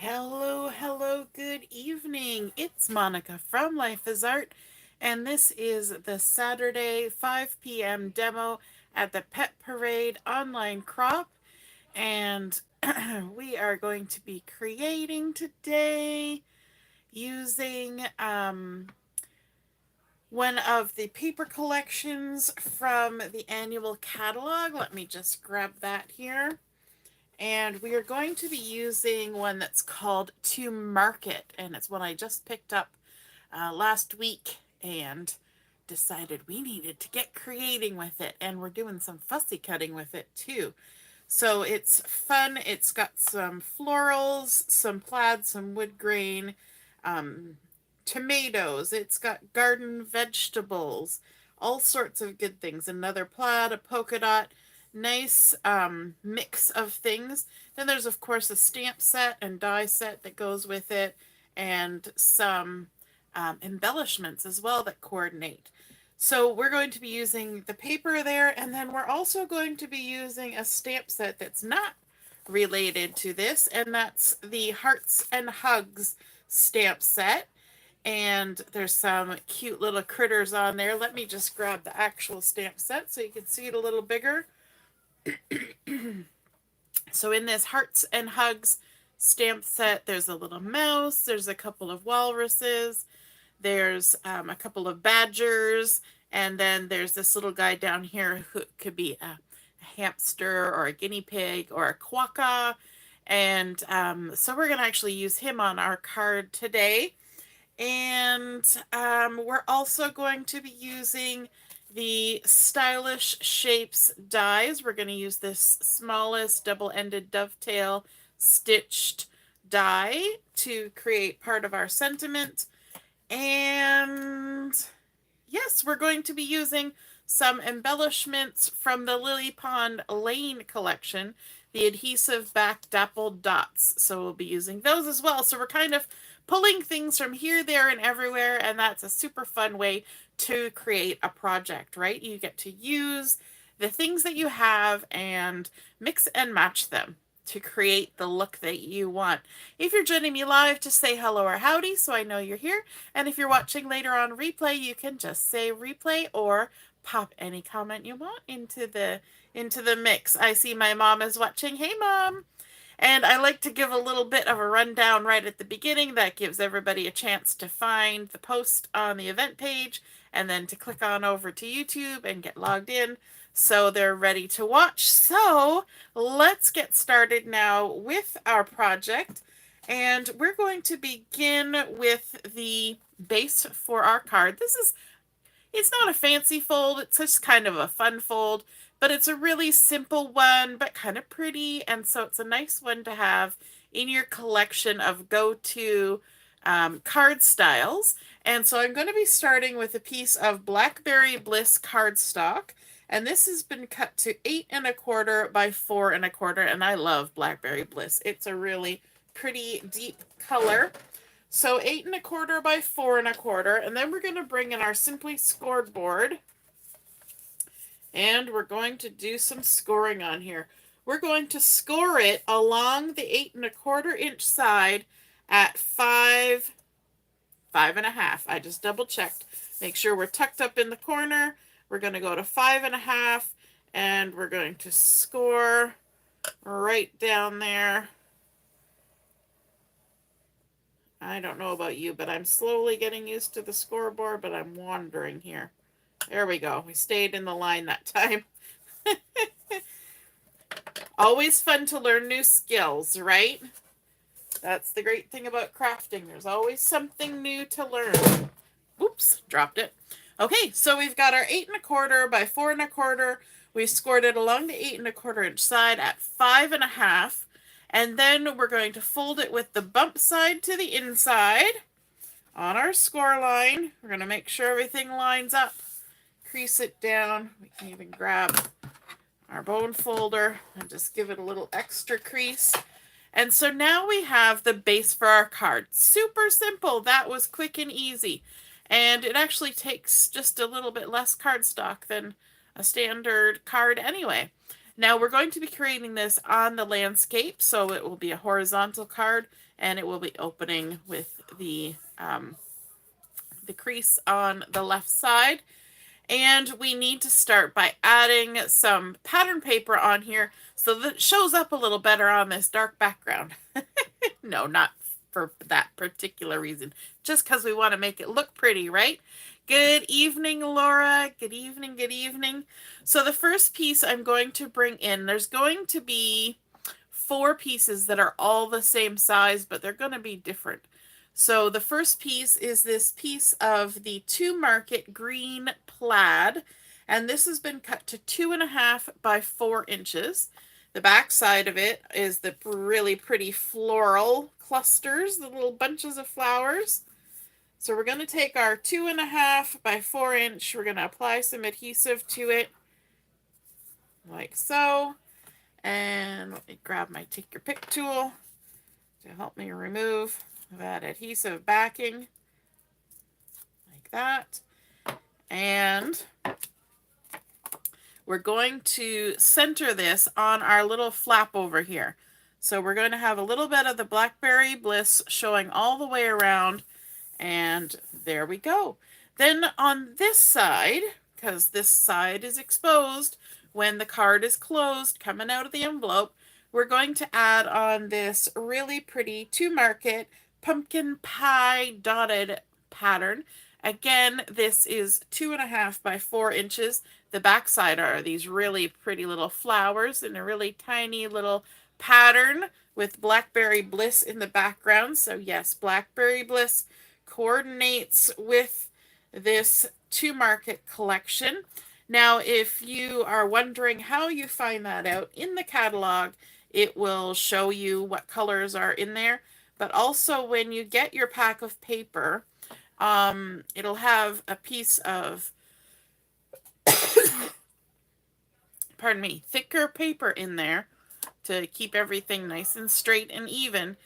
Hello, hello, good evening. It's Monica from Life is Art, and this is the Saturday 5 p.m. demo at the Pet Parade online crop. And we are going to be creating today using one of the paper collections from the annual catalog. Let me just grab that here. And we are going to be using one that's called To Market, and it's one I just picked up last week and decided we needed to get creating with it, and we're doing some fussy cutting with it too. So it's fun. It's got some florals, some plaid, some wood grain, um, tomatoes. It's got garden vegetables, all sorts of good things. Another plaid, a polka dot, nice mix of things. Then there's, of course, a stamp set and die set that goes with it, and some embellishments as well that coordinate. So we're going to be using the paper there, and then we're also going to be using a stamp set that's not related to this, and that's the Hearts and Hugs stamp set. And there's some cute little critters on there. Let me just grab the actual stamp set so you can see it a little bigger. So in this Hearts and Hugs stamp set, there's a little mouse, there's a couple of walruses, there's a couple of badgers, and then there's this little guy down here who could be a hamster or a guinea pig or a quokka. And so we're going to actually use him on our card today. And we're also going to be using the Stylish Shapes dies. We're going to use this smallest double-ended dovetail stitched die to create part of our sentiment. And yes, we're going to be using some embellishments from the Lily Pond Lane collection, the adhesive-backed dappled dots. So we'll be using those as well. So we're kind of pulling things from here, there, and everywhere, and that's a super fun way to create a project, right? You get to use the things that you have and mix and match them to create the look that you want. If you're joining me live, just say hello or howdy so I know you're here. And if you're watching later on replay, you can just say replay or pop any comment you want into the mix. I see my mom is watching. Hey, Mom. And I like to give a little bit of a rundown right at the beginning. That gives everybody a chance to find the post on the event page and then to click on over to YouTube and get logged in so they're ready to watch. So let's get started now with our project. And we're going to begin with the base for our card. It's not a fancy fold, it's just kind of a fun fold, but it's a really simple one, but kind of pretty, and so it's a nice one to have in your collection of go-to card styles. And so I'm going to be starting with a piece of Blackberry Bliss cardstock, and this has been cut to 8 1/4 by 4 1/4, and I love Blackberry Bliss. It's a really pretty deep color. So 8 1/4 by 4 1/4, and then we're going to bring in our Simply Scored board, and we're going to do some scoring on here. We're going to score it along the 8 1/4 inch side at 5, 5.5. I just double checked. Make sure we're tucked up in the corner. We're going to go to 5.5, and we're going to score right down there. I don't know about you, but I'm slowly getting used to the scoreboard, but I'm wandering here. There we go. We stayed in the line that time. Always fun to learn new skills, right? That's the great thing about crafting. There's always something new to learn. Oops, dropped it. Okay, so we've got our 8 1/4 by 4 1/4. We scored it along the 8 1/4 inch side at 5.5. And then we're going to fold it with the bump side to the inside on our score line. We're going to make sure everything lines up. Crease it down. We can even grab our bone folder and just give it a little extra crease. And so now we have the base for our card. Super simple. That was quick and easy. And it actually takes just a little bit less cardstock than a standard card anyway. Now we're going to be creating this on the landscape, so it will be a horizontal card, and it will be opening with the crease on the left side. And we need to start by adding some pattern paper on here so that it shows up a little better on this dark background. No, not for that particular reason. Just because we want to make it look pretty, right? Good evening, Laura. Good evening, good evening. So the first piece I'm going to bring in, there's going to be 4 pieces that are all the same size, but they're going to be different. So the first piece is this piece of the 2 Market green plaid, and this has been cut to 2.5 by 4 inches. The back side of it is the really pretty floral clusters, the little bunches of flowers. So we're going to take our 2.5 by 4 inch, we're going to apply some adhesive to it, like so. And let me grab my take your pick tool to help me remove that adhesive backing, like that. And we're going to center this on our little flap over here. So we're going to have a little bit of the Blackberry Bliss showing all the way around, and there we go. Then on this side, because this side is exposed when the card is closed coming out of the envelope, we're going to add on this really pretty 2 Market pumpkin pie dotted pattern. Again, this is 2.5 by 4 inches. The back side are these really pretty little flowers in a really tiny little pattern with Blackberry Bliss in the background. So yes, Blackberry Bliss coordinates with this 2 Market collection. Now, if you are wondering how you find that out, in the catalog, it will show you what colors are in there. But also when you get your pack of paper, it'll have a piece of, pardon me, thicker paper in there to keep everything nice and straight and even.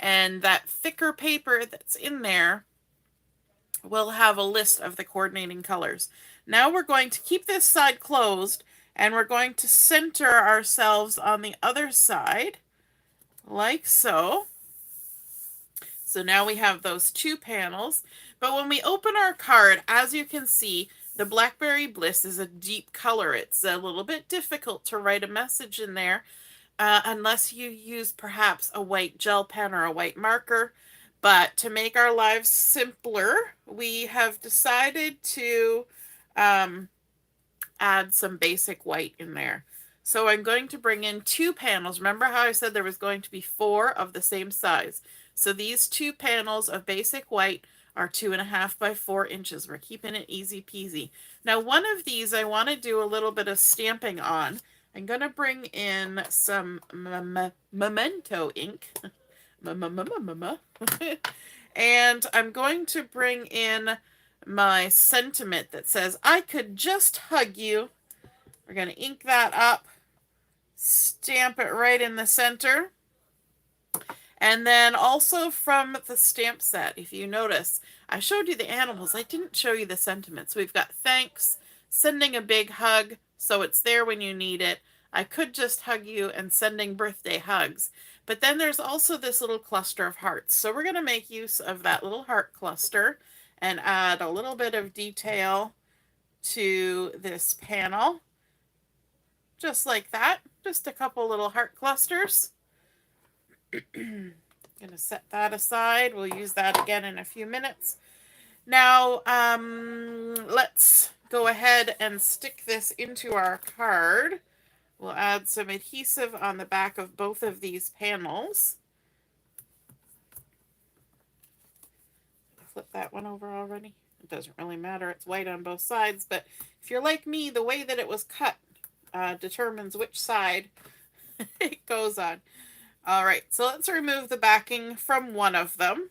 And that thicker paper that's in there will have a list of the coordinating colors. Now we're going to keep this side closed, and we're going to center ourselves on the other side, like so. So now we have those 2 panels. But when we open our card, as you can see, the Blackberry Bliss is a deep color. It's a little bit difficult to write a message in there unless you use perhaps a white gel pen or a white marker. But to make our lives simpler, we have decided to add some basic white in there. So I'm going to bring in 2 panels. Remember how I said there was going to be 4 of the same size? So these 2 panels of basic white are 2.5 by 4 inches. We're keeping it easy peasy. Now one of these I want to do a little bit of stamping on. I'm going to bring in some memento ink. And I'm going to bring in my sentiment that says, I could just hug you. We're going to ink that up, stamp it right in the center. And then also from the stamp set, if you notice, I showed you the animals. I didn't show you the sentiments. We've got thanks, sending a big hug, so it's there when you need it. I could just hug you, and sending birthday hugs. But then there's also this little cluster of hearts. So we're going to make use of that little heart cluster and add a little bit of detail to this panel. Just like that. Just a couple little heart clusters. Going to set that aside. We'll use that again in a few minutes. Now, let's go ahead and stick this into our card. We'll add some adhesive on the back of both of these panels. Flip that one over already. It doesn't really matter. It's white on both sides, but if you're like me, the way that it was cut determines which side it goes on. All right, so let's remove the backing from one of them.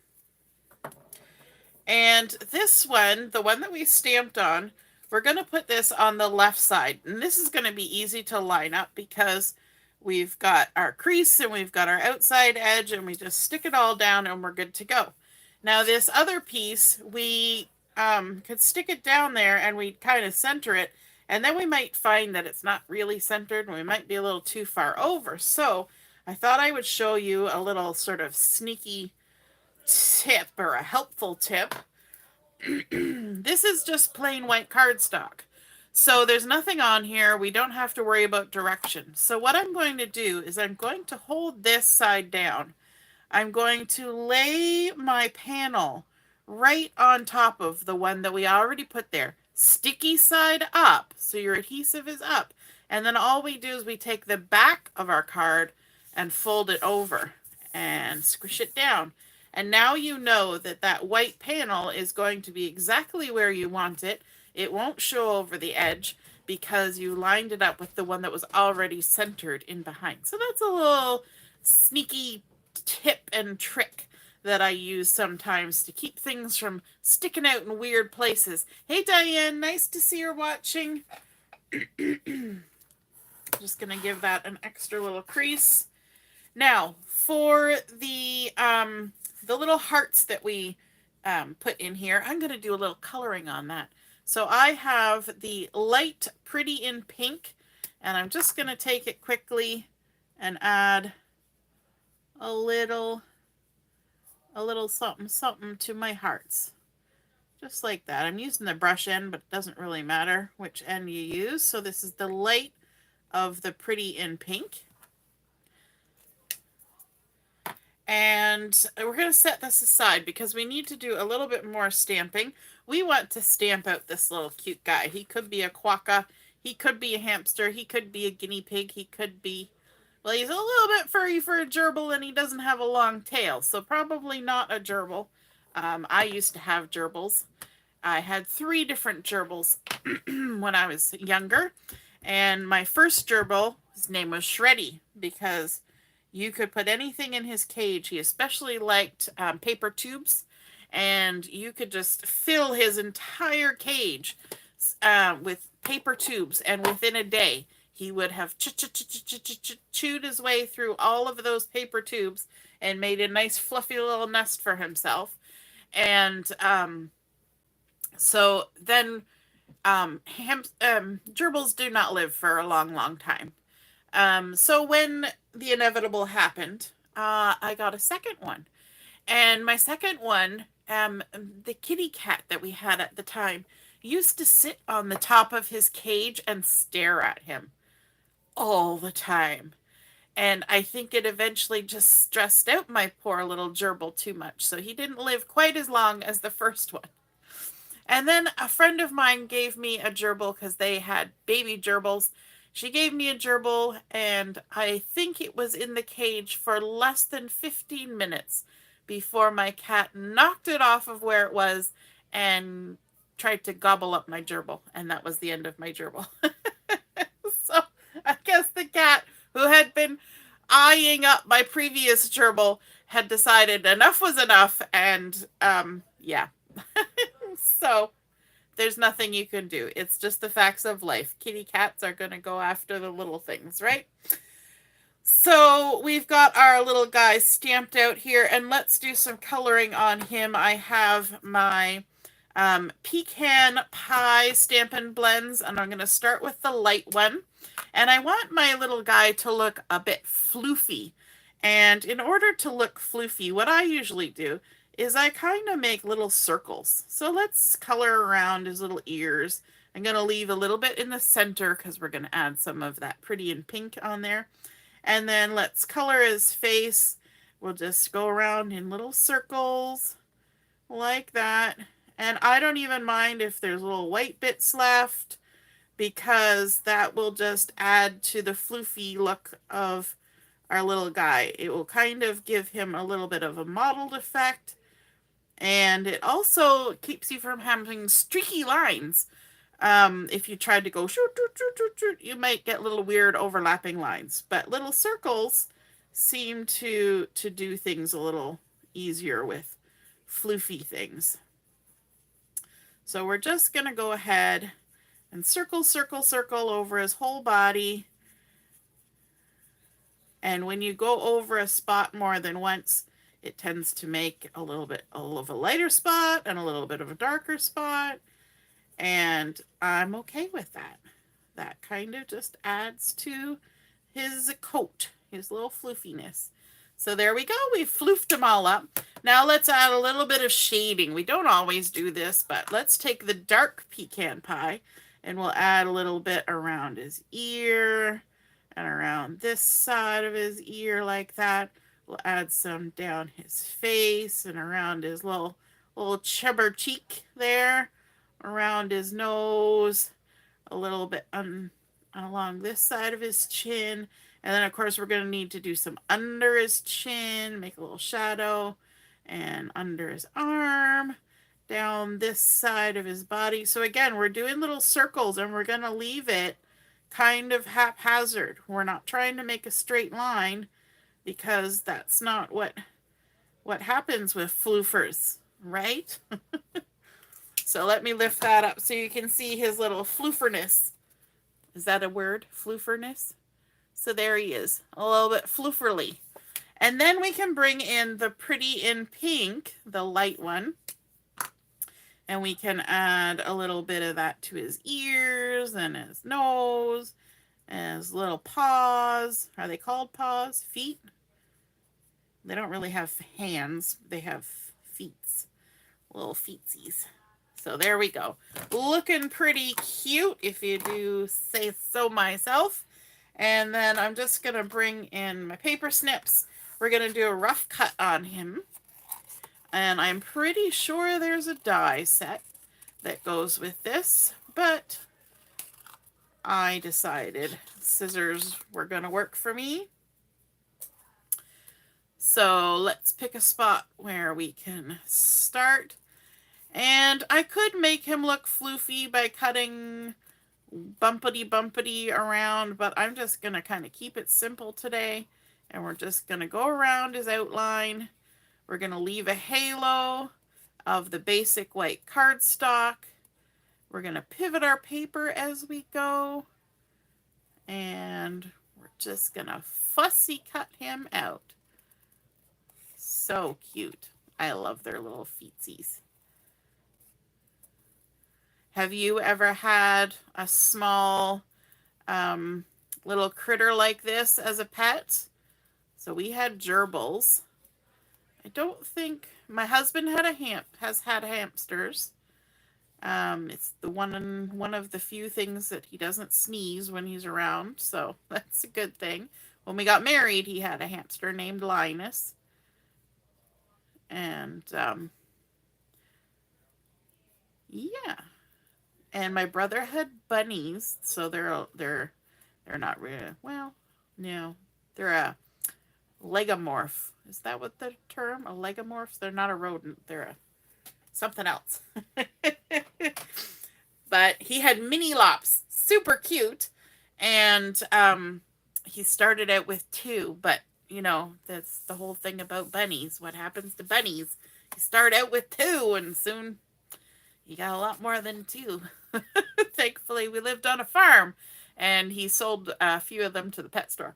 And this one, the one that we stamped on, we're going to put this on the left side. And this is going to be easy to line up because we've got our crease and we've got our outside edge, and we just stick it all down and we're good to go. Now this other piece, we could stick it down there and we kind of center it, and then we might find that it's not really centered and we might be a little too far over. So I thought I would show you a little sort of sneaky tip or a helpful tip. This is just plain white cardstock. So there's nothing on here. We don't have to worry about direction. So what I'm going to do is I'm going to hold this side down. I'm going to lay my panel right on top of the one that we already put there. Sticky side up, so your adhesive is up. And then all we do is we take the back of our card and fold it over and squish it down. And now you know that that white panel is going to be exactly where you want it. It won't show over the edge because you lined it up with the one that was already centered in behind. So that's a little sneaky tip and trick that I use sometimes to keep things from sticking out in weird places. Hey Diane, nice to see you're watching. Just gonna give that an extra little crease. Now for the little hearts that we put in here, I'm gonna do a little coloring on that. So I have the light Pretty in Pink, and I'm just gonna take it quickly and add a little something something to my hearts, just like that. I'm using the brush end, but it doesn't really matter which end you use. So this is the light of the Pretty in Pink, and we're going to set this aside because we need to do a little bit more stamping. We want to stamp out this little cute guy. He could be a quokka, he could be a hamster, he could be a guinea pig, he could be, well, he's a little bit furry for a gerbil, and he doesn't have a long tail, so probably not a gerbil. I used to have gerbils. I had 3 different gerbils when I was younger, and my first gerbil, his name was Shreddy, because you could put anything in his cage. He especially liked paper tubes, and you could just fill his entire cage with paper tubes, and within a day, he would have chewed his way through all of those paper tubes and made a nice fluffy little nest for himself. And so then gerbils do not live for a long, long time. So when the inevitable happened, I got a second one. And my second one, the kitty cat that we had at the time, used to sit on the top of his cage and stare at him all the time. And I think it eventually just stressed out my poor little gerbil too much. So he didn't live quite as long as the first one. And then a friend of mine gave me a gerbil because they had baby gerbils. She gave me a gerbil, and I think it was in the cage for less than 15 minutes before my cat knocked it off of where it was and tried to gobble up my gerbil. And that was the end of my gerbil. So I guess the cat, who had been eyeing up my previous gerbil, had decided enough was enough, and yeah. So there's nothing you can do. It's just the facts of life. Kitty cats are going to go after the little things, right? So we've got our little guy stamped out here, and let's do some coloring on him. I have my Pecan Pie Stampin' Blends, and I'm going to start with the light one. And I want my little guy to look a bit floofy. And in order to look floofy, what I usually do is I kind of make little circles. So let's color around his little ears. I'm going to leave a little bit in the center because we're going to add some of that Pretty in Pink on there. And then let's color his face. We'll just go around in little circles like that. And I don't even mind if there's little white bits left, because that will just add to the floofy look of our little guy. It will kind of give him a little bit of a mottled effect. And it also keeps you from having streaky lines. If you tried to go shoot, shoot, shoot, shoot, shoot, you might get little weird overlapping lines. But little circles seem to do things a little easier with floofy things. So we're just going to go ahead and circle, circle, circle over his whole body. And when you go over a spot more than once, it tends to make a little bit of a lighter spot and a little bit of a darker spot. And I'm okay with that. That kind of just adds to his coat, his little floofiness. So there we go. We've floofed them all up. Now let's add a little bit of shading. We don't always do this, but let's take the dark pecan pie and we'll add a little bit around his ear and around this side of his ear like that. We'll add some down his face and around his little chubber cheek there, around his nose, a little bit along this side of his chin. And then, of course, we're going to need to do some under his chin, make a little shadow, and under his arm, down this side of his body. So, again, we're doing little circles, and we're going to leave it kind of haphazard. We're not trying to make a straight line because that's not what happens with floofers, right? So let me lift that up so you can see his little flooferness. Is that a word? Flooferness? So there he is, a little bit flooferly. And then we can bring in the Pretty in Pink, the light one. And we can add a little bit of that to his ears and his nose and his little paws. Are they called paws? Feet? They don't really have hands. They have feet. Little feetsies. So there we go. Looking pretty cute, if you do say so myself. And then I'm just going to bring in my paper snips. We're going to do a rough cut on him. And I'm pretty sure there's a die set that goes with this. But I decided scissors were going to work for me. So let's pick a spot where we can start. And I could make him look floofy by cutting bumpity around, but I'm just going to kind of keep it simple today. And we're just going to go around his outline. We're going to leave a halo of the basic white cardstock. We're going to pivot our paper as we go. And we're just going to fussy cut him out. So cute. I love their little feetsies. Have you ever had a small little critter like this as a pet? So we had gerbils. I don't think my husband has had hamsters. It's the one of the few things that he doesn't sneeze when he's around, so that's a good thing. When we got married, he had a hamster named Linus. And yeah. And my brother had bunnies, so they're not really, well, no, they're a legomorph. Is that what the term? A legomorph? They're not a rodent. They're a something else. But he had mini lops, super cute, and he started out with 2. But you know, that's the whole thing about bunnies. What happens to bunnies? You start out with 2, and soon you got a lot more than 2. Thankfully, we lived on a farm, and he sold a few of them to the pet store.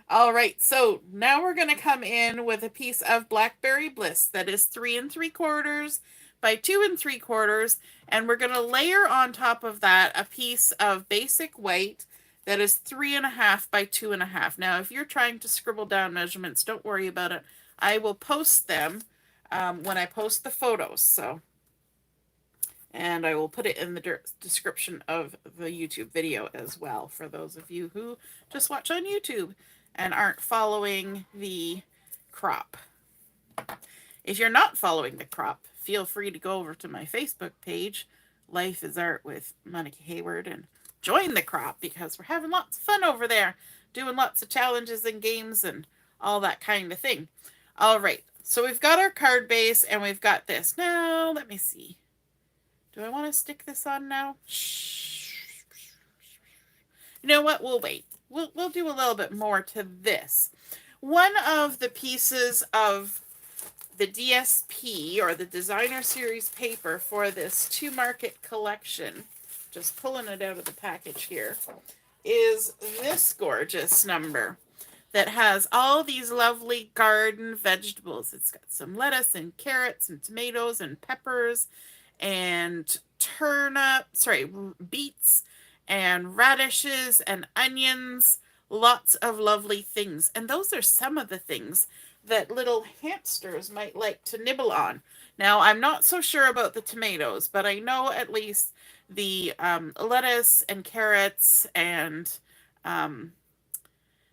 All right, so now we're going to come in with a piece of Blackberry Bliss that is 3 3/4 by 2 3/4, and we're going to layer on top of that a piece of basic white that is 3 1/2 by 2 1/2. Now, if you're trying to scribble down measurements, don't worry about it. I will post them when I post the photos. And I will put it in the description of the YouTube video as well for those of you who just watch on YouTube and aren't following the crop. If you're not following the crop, feel free to go over to my Facebook page, Life is Art with Monica Hayward, and join the crop because we're having lots of fun over there, doing lots of challenges and games and all that kind of thing. All right, so we've got our card base and we've got this. Now, let me see. Do I want to stick this on now? You know what? We'll wait. We'll do a little bit more to this. One of the pieces of the DSP, or the Designer Series paper, for this To Market collection, just pulling it out of the package here, is this gorgeous number that has all these lovely garden vegetables. It's got some lettuce and carrots and tomatoes and peppers and beets and radishes and onions, lots of lovely things. And those are some of the things that little hamsters might like to nibble on. Now, I'm not so sure about the tomatoes, but I know at least the lettuce and carrots and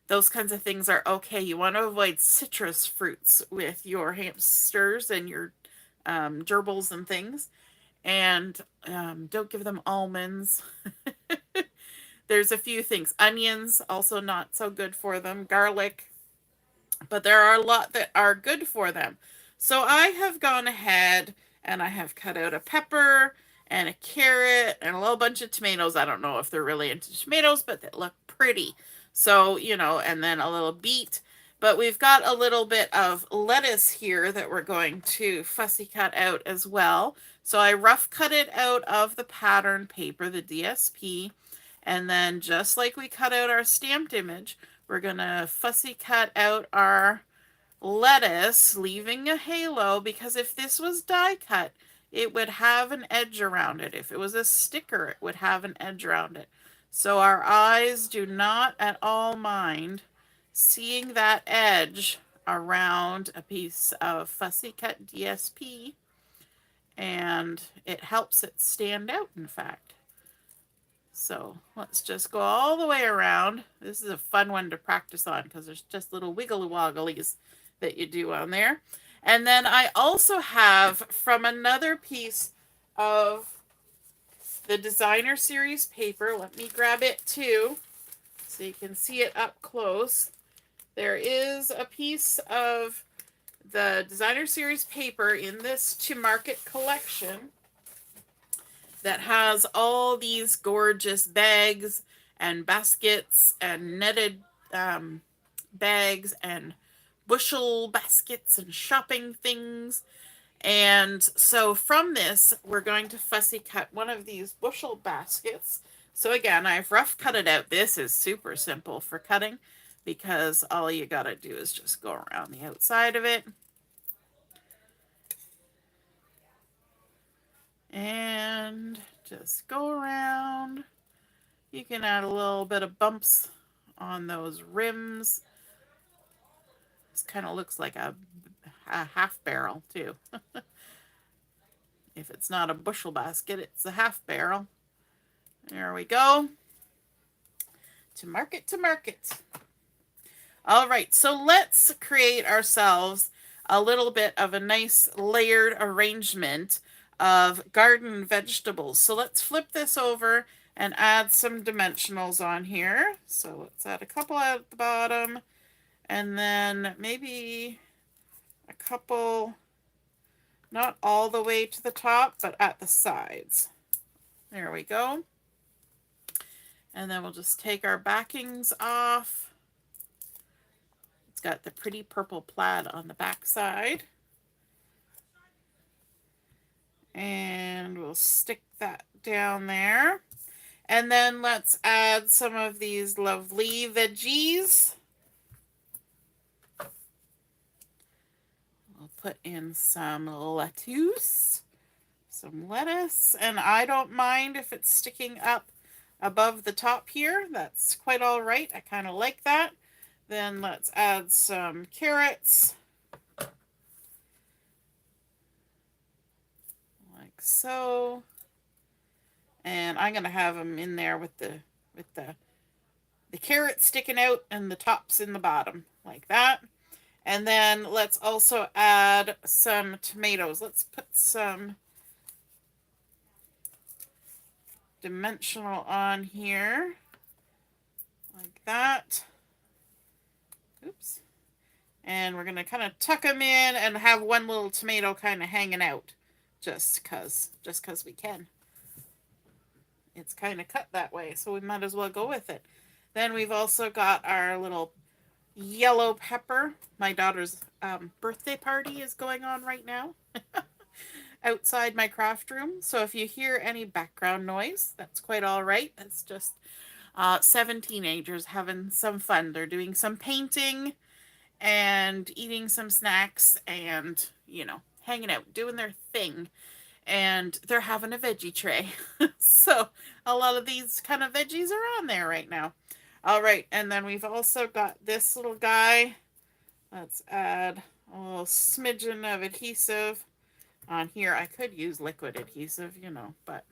those kinds of things are okay. You want to avoid citrus fruits with your hamsters and your gerbils and things. And don't give them almonds. There's a few things. Onions, also not so good for them. Garlic. But there are a lot that are good for them. So I have gone ahead and I have cut out a pepper and a carrot and a little bunch of tomatoes. I don't know if they're really into tomatoes, but they look pretty. So, you know, and then a little beet. But we've got a little bit of lettuce here that we're going to fussy cut out as well. So I rough cut it out of the pattern paper, the DSP. And then just like we cut out our stamped image, we're going to fussy cut out our lettuce, leaving a halo, because if this was die cut, it would have an edge around it. If it was a sticker, it would have an edge around it. So our eyes do not at all mind seeing that edge around a piece of fussy cut DSP, and it helps it stand out, in fact. So let's just go all the way around. This is a fun one to practice on because there's just little wiggly wogglies that you do on there. And then I also have from another piece of the Designer Series paper, let me grab it too so you can see it up close. There is a piece of the Designer Series paper in this To Market collection that has all these gorgeous bags and baskets and netted bags and bushel baskets and shopping things. And so from this, we're going to fussy cut one of these bushel baskets. So again, I've rough cut it out. This is super simple for cutting because all you got to do is just go around the outside of it. And just go around. You can add a little bit of bumps on those rims. This kind of looks like a half barrel too. If it's not a bushel basket, it's a half barrel. There we go. To market, to market. All right, so let's create ourselves a little bit of a nice layered arrangement of garden vegetables. So let's flip this over and add some dimensionals on here. So let's add a couple at the bottom and then maybe a couple, not all the way to the top, but at the sides. There we go. And then we'll just take our backings off. It's got the pretty purple plaid on the back side. And we'll stick that down there. And then let's add some of these lovely veggies. We'll put in some lettuce, some lettuce, and I don't mind if it's sticking up above the top here. That's quite all right. I kind of like that. Then let's add some carrots. So, and I'm going to have them in there with the carrot sticking out and the tops in the bottom like that. And then let's also add some tomatoes. Let's put some dimensional on here like that. Oops. And we're going to kind of tuck them in and have one little tomato kind of hanging out. Just cause we can. It's kind of cut that way, so we might as well go with it. Then we've also got our little yellow pepper. My daughter's birthday party is going on right now outside my craft room. So if you hear any background noise, that's quite all right. It's just 7 teenagers having some fun. They're doing some painting and eating some snacks and, you know, hanging out, doing their thing, and they're having a veggie tray. So a lot of these kind of veggies are on there right now. All right, and then we've also got this little guy. Let's add a little smidgen of adhesive on here. I could use liquid adhesive, you know, but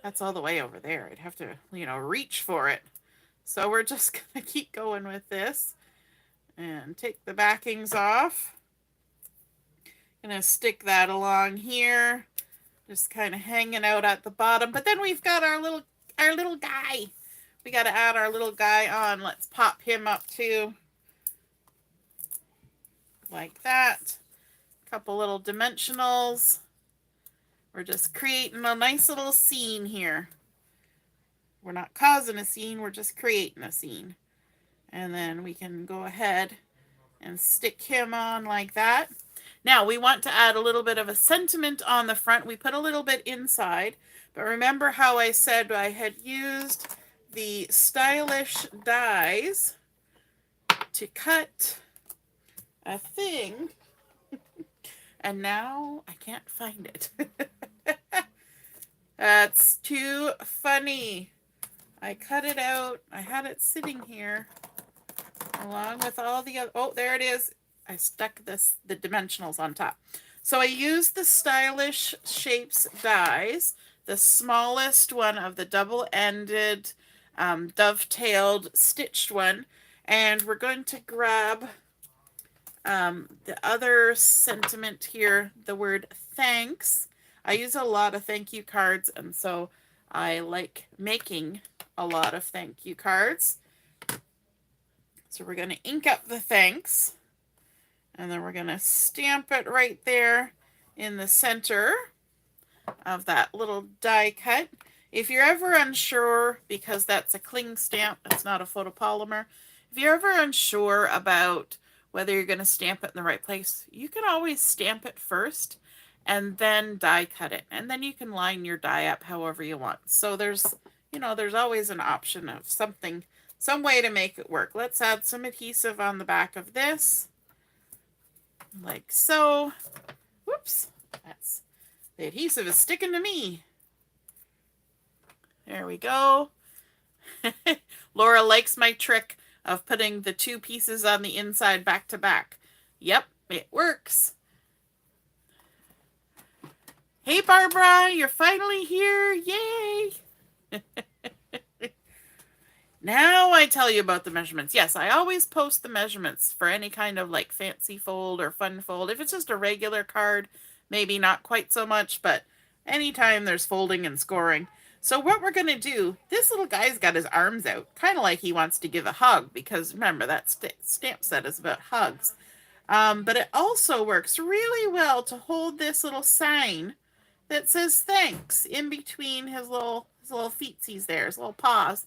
that's all the way over there. I'd have to, you know, reach for it. So we're just going to keep going with this and take the backings off. Gonna stick that along here, just kind of hanging out at the bottom. But then we've got our little guy. We got to add our little guy on. Let's pop him up too, like that. Couple little dimensionals. We're just creating a nice little scene here. We're not causing a scene, we're just creating a scene. And then we can go ahead and stick him on like that. Now we want to add a little bit of a sentiment on the front. We put a little bit inside, but remember how I said I had used the stylish dies to cut a thing, and now I can't find it. That's too funny. I cut it out. I had it sitting here along with all the other, oh, there it is. I stuck the dimensionals on top. So I used the Stylish Shapes dies, the smallest one of the double-ended, dovetailed, stitched one. And we're going to grab the other sentiment here, the word thanks. I use a lot of thank you cards, and so I like making a lot of thank you cards. So we're going to ink up the thanks, and then we're going to stamp it right there in the center of that little die cut. If you're ever unsure, because that's a cling stamp, it's not a photopolymer, if you're ever unsure about whether you're going to stamp it in the right place, you can always stamp it first and then die cut it, and then you can line your die up however you want. So there's, you know, there's always an option of something, some way to make it work. Let's add some adhesive on the back of this, like so. Whoops, that's, the adhesive is sticking to me. There we go. Laura likes my trick of putting the two pieces on the inside back to back. Yep, it works. Hey Barbara, you're finally here. Yay! Now I tell you about the measurements. Yes, I always post the measurements for any kind of like fancy fold or fun fold. If it's just a regular card, maybe not quite so much, but anytime there's folding and scoring. So what we're going to do, this little guy's got his arms out, kind of like he wants to give a hug, because remember that stamp set is about hugs. But it also works really well to hold this little sign that says thanks in between his little feetsies there, his little paws.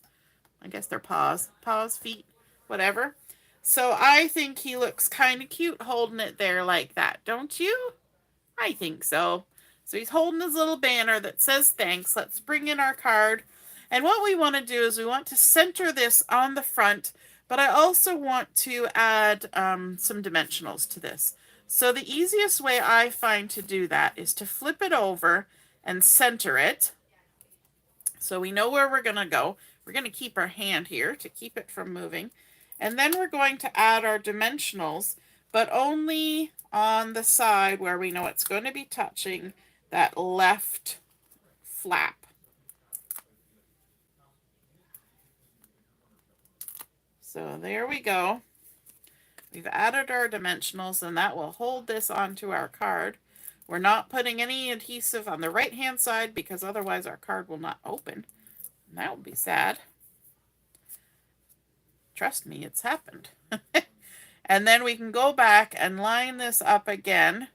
I guess they're paws, feet, whatever. So I think he looks kind of cute holding it there like that, don't you? I think so. So he's holding his little banner that says thanks. Let's bring in our card. And what we want to do is we want to center this on the front, but I also want to add some dimensionals to this. So the easiest way I find to do that is to flip it over and center it. So we know where we're going to go. We're going to keep our hand here to keep it from moving. And then we're going to add our dimensionals, but only on the side where we know it's going to be touching that left flap. So there we go. We've added our dimensionals, and that will hold this onto our card. We're not putting any adhesive on the right hand side because otherwise our card will not open. And that would be sad. Trust me, it's happened. And then we can go back and line this up again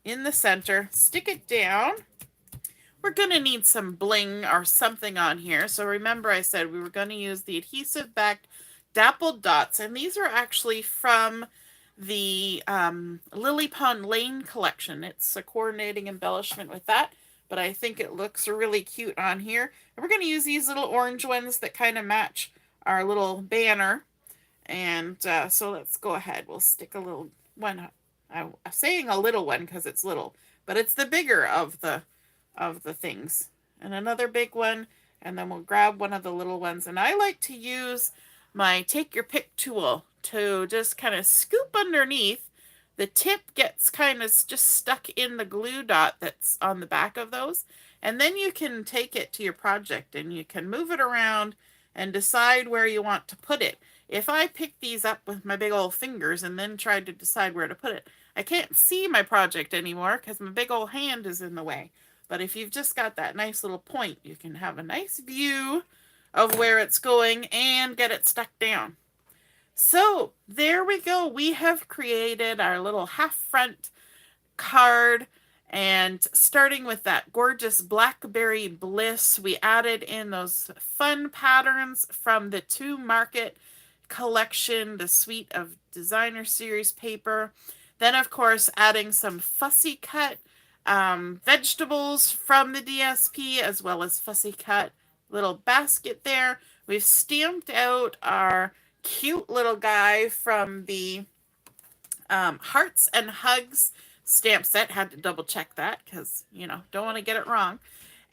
in the center, stick it down. We're going to need some bling or something on here. So remember I said we were going to use the Adhesive-backed Dappled dots, and these are actually from the Lily Pond Lane collection. It's a coordinating embellishment with that, but I think it looks really cute on here. And we're going to use these little orange ones that kind of match our little banner. And so let's go ahead. We'll stick a little one. I'm saying a little one because it's little, but it's the bigger of the things. And another big one. And then we'll grab one of the little ones. And I like to use my take your pick tool to just kind of scoop underneath. The tip gets kind of just stuck in the glue dot that's on the back of those. And then you can take it to your project and you can move it around and decide where you want to put it. If I pick these up with my big old fingers and then try to decide where to put it, I can't see my project anymore because my big old hand is in the way. But if you've just got that nice little point, you can have a nice view of where it's going and get it stuck down. So there we go. We have created our little half front card, and starting with that gorgeous Blackberry Bliss, we added in those fun patterns from the 2 Market collection, the suite of designer series paper. Then of course adding some fussy cut vegetables from the DSP, as well as fussy cut little basket there. We've stamped out our cute little guy from the Hearts and Hugs stamp set. Had to double check that because, you know, don't want to get it wrong.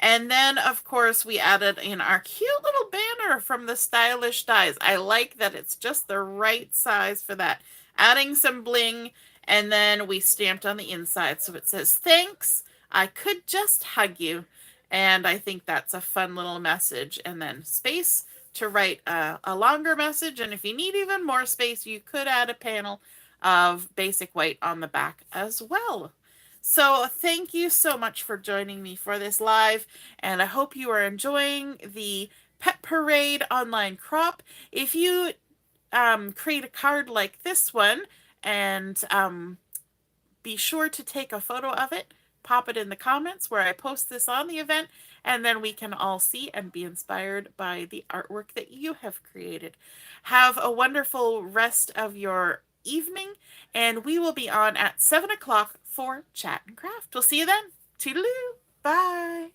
And then, of course, we added in our cute little banner from the Stylish Dies. I like that it's just the right size for that. Adding some bling, and then we stamped on the inside. So it says, thanks, I could just hug you. And I think that's a fun little message. And then space to write a longer message. And if you need even more space, you could add a panel of basic white on the back as well. So thank you so much for joining me for this live, and I hope you are enjoying the Pet Parade online crop. If you create a card like this one, and be sure to take a photo of it, pop it in the comments where I post this on the event, and then we can all see and be inspired by the artwork that you have created. Have a wonderful rest of your evening, and we will be on at 7 o'clock for Chat and Craft. We'll see you then. Toodaloo. Bye.